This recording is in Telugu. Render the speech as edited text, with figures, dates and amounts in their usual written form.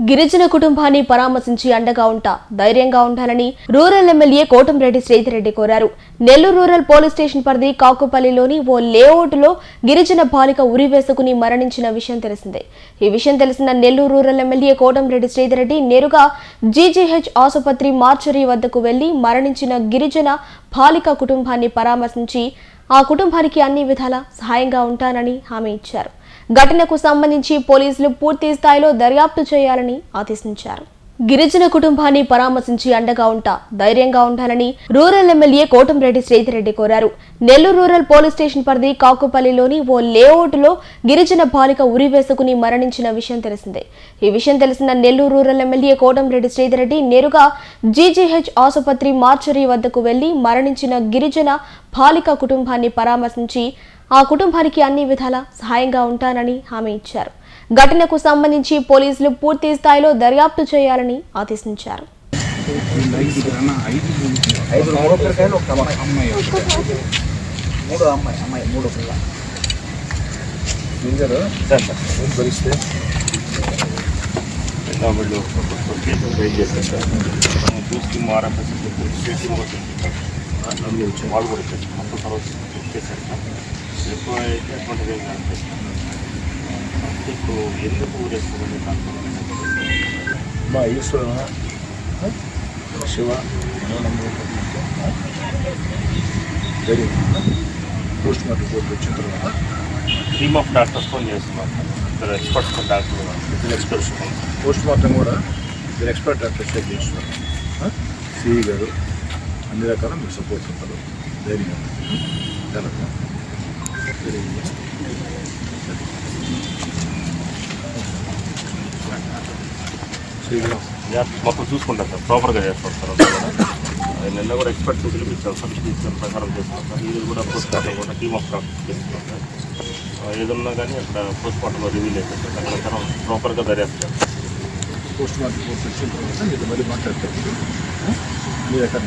గిరిజన కుటుంబాన్ని పరామర్శించి అండగా ఉంటా ధైర్యంగా ఉండాలని రూరల్ ఎమ్మెల్యే కోటంరెడ్డి శ్రీధర్రెడ్డి కోరారు. నెల్లూరు రూరల్ పోలీస్ స్టేషన్ పరిధి కాకుపల్లిలోని ఓ లేఅవుట్లో గిరిజన బాలిక ఉరివేసుకుని మరణించిన విషయం తెలిసిందే. ఈ విషయం తెలిసిన నెల్లూరు రూరల్ ఎమ్మెల్యే కోటంరెడ్డి శ్రీధర్రెడ్డి నేరుగా జీజీహెచ్ ఆసుపత్రి మార్చరీ వద్దకు వెళ్లి మరణించిన గిరిజన బాలిక కుటుంబాన్ని పరామర్శించి ఆ కుటుంబానికి అన్ని విధాలా సహాయంగా ఉంటానని హామీ ఇచ్చారు. ఘటనకు సంబంధించి పోలీసులు పూర్తి స్థాయిలో దర్యాప్తు చేయాలని ఆదేశించారు. గిరిజన కుటుంబాన్ని పరామర్శించి అండగా ఉంటా ధైర్యంగా ఉండాలని రూరల్ ఎమ్మెల్యే కోటంరెడ్డి శ్రీధర్రెడ్డి కోరారు. నెల్లూరు రూరల్ పోలీస్ స్టేషన్ పరిధి కాకుపల్లిలోని ఓ లేఅవుట్లో గిరిజన బాలిక ఉరివేసుకుని మరణించిన విషయం తెలిసిందే. ఈ విషయం తెలిసిన నెల్లూరు రూరల్ ఎమ్మెల్యే కోటంరెడ్డి శ్రీధర్రెడ్డి నేరుగా జీజీహెచ్ ఆసుపత్రి మార్చరీ వద్దకు వెళ్లి మరణించిన గిరిజన బాలిక కుటుంబాన్ని పరామర్శించి ఆ కుటుంబానికి అన్ని విధాలా సహాయంగా ఉంటానని హామీ ఇచ్చారు. ఘటనకు సంబంధించి పోలీసులు పూర్తి స్థాయిలో దర్యాప్తు చేయాలని ఆదేశించారు. ఎక్కువ అయితే అటువంటిది అనిపిస్తుంది. ఇప్పుడు ఎందుకు ఊరేసుకోండి మా ఈశ్వర శివ పోస్ట్ మార్టం రిపోర్ట్ వచ్చిన తర్వాత టీమ్ ఆఫ్ డాక్టర్స్ ఫోన్ చేస్తున్నాం. ఇద్దరు ఎక్స్పర్ట్స్ డాక్టర్ ఇద్దరు ఎక్స్పర్ట్స్ పోస్ట్ మార్టం కూడా ఇద్దరు ఎక్స్పర్ట్ డాక్టర్స్ చేస్తున్నారు. సిఈ గారు అన్ని రకాల మీకు సపోర్ట్ ఉంటారు. ధైర్యంగా మొత్తం చూసుకుంటారు సార్, ప్రాపర్గా చేస్తారు సార్. నిన్న కూడా ఎక్స్పర్ట్స్ పిలిపించారు సార్, పిలిపించిన ప్రకారం చేస్తున్నారు సార్. ఇది కూడా పోస్ట్ మార్టం కూడా టీమ్ ఆఫ్ డాక్టర్స్ చేస్తున్నారు సార్. ఏదన్నా కానీ అక్కడ పోస్ట్ మార్టంలో రివీల్ అవుతుంది సార్. దాని ప్రకారం ప్రాపర్గా దర్యాప్తు చేస్తారు. పోస్ట్ మార్టం రిపోర్ట్ వచ్చిన తర్వాత మీరు మళ్ళీ మాట్లాడతారు. అన్ని రకాల